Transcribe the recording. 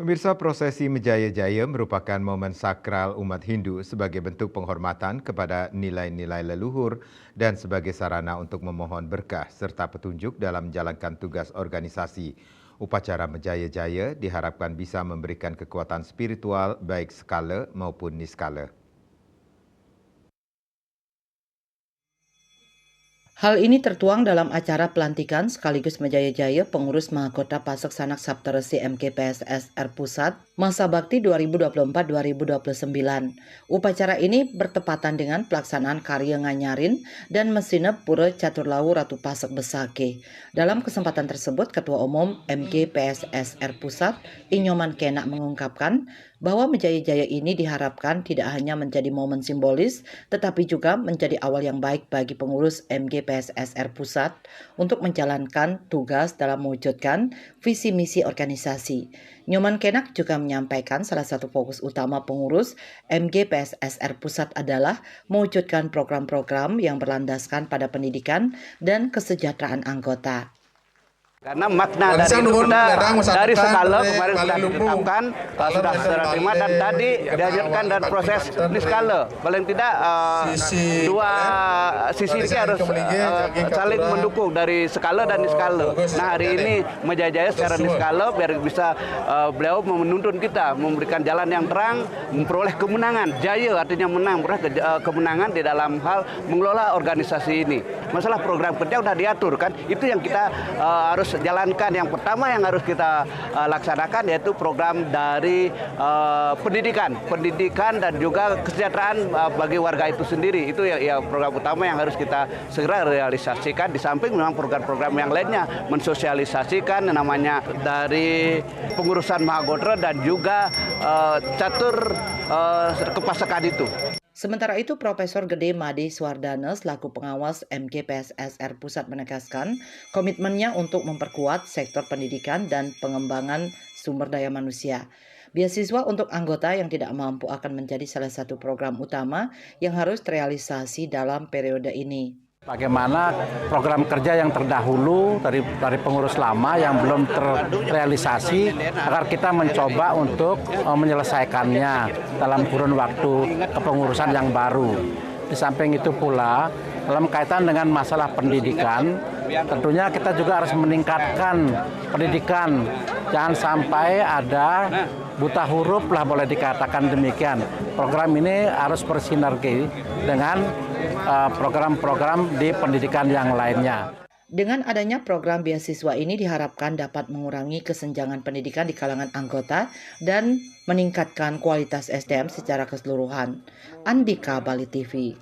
Pemirsa, prosesi Menjaya-Jaya merupakan momen sakral umat Hindu sebagai bentuk penghormatan kepada nilai-nilai leluhur dan sebagai sarana untuk memohon berkah serta petunjuk dalam menjalankan tugas organisasi. Upacara Menjaya-Jaya diharapkan bisa memberikan kekuatan spiritual baik skala maupun niskala. Hal ini tertuang dalam acara pelantikan sekaligus Menjaya-Jaya Pengurus Mahakota Pasek Sanak Saptarsi MKPSSR Pusat masa bakti 2024-2029. Upacara ini bertepatan dengan pelaksanaan Karya Nganyarin dan Mesinep Pura Caturlawu Ratu Pasek Besake. Dalam kesempatan tersebut, Ketua Umum MKPSSR Pusat, Inyoman Kenak mengungkapkan bahwa Menjaya-Jaya ini diharapkan tidak hanya menjadi momen simbolis, tetapi juga menjadi awal yang baik bagi pengurus MKPSSR Pusat untuk menjalankan tugas dalam mewujudkan visi misi organisasi. Nyoman Kenak juga menyampaikan salah satu fokus utama pengurus MKPSSR Pusat adalah mewujudkan program-program yang berlandaskan pada pendidikan dan kesejahteraan anggota. Karena makna dari itu dari skala kemarin sudah ditetapkan, sudah terima dan tadi diajarkan dan proses di skala. Paling tidak dua sisi ini harus saling mendukung dari skala dan niskala. Nah hari ini Menjaya-Jaya secara niskala biar bisa beliau menuntun kita, memberikan jalan yang terang, memperoleh kemenangan. Jaya artinya menang, kemenangan di dalam hal mengelola organisasi ini. Masalah program kerja sudah diatur kan, itu yang kita harus jalankan. Yang pertama yang harus kita laksanakan yaitu program dari pendidikan dan juga kesejahteraan bagi warga itu sendiri. Itu ya program utama yang harus kita segera realisasikan. Di samping memang program-program yang lainnya, mensosialisasikan namanya dari pengurusan Mahagodra dan juga catur kepasekan itu. Sementara itu, Profesor Gede Made Swardana selaku pengawas MKPSSR Pusat menegaskan komitmennya untuk memperkuat sektor pendidikan dan pengembangan sumber daya manusia. Beasiswa untuk anggota yang tidak mampu akan menjadi salah satu program utama yang harus terrealisasi dalam periode ini. Bagaimana program kerja yang terdahulu dari pengurus lama yang belum terrealisasi agar kita mencoba untuk menyelesaikannya dalam kurun waktu kepengurusan yang baru. Di samping itu pula dalam kaitan dengan masalah pendidikan, tentunya kita juga harus meningkatkan pendidikan. Jangan sampai ada buta huruf lah boleh dikatakan demikian. Program ini harus bersinergi dengan program-program di pendidikan yang lainnya. Dengan adanya program beasiswa ini diharapkan dapat mengurangi kesenjangan pendidikan di kalangan anggota dan meningkatkan kualitas SDM secara keseluruhan. Andika, Bali TV.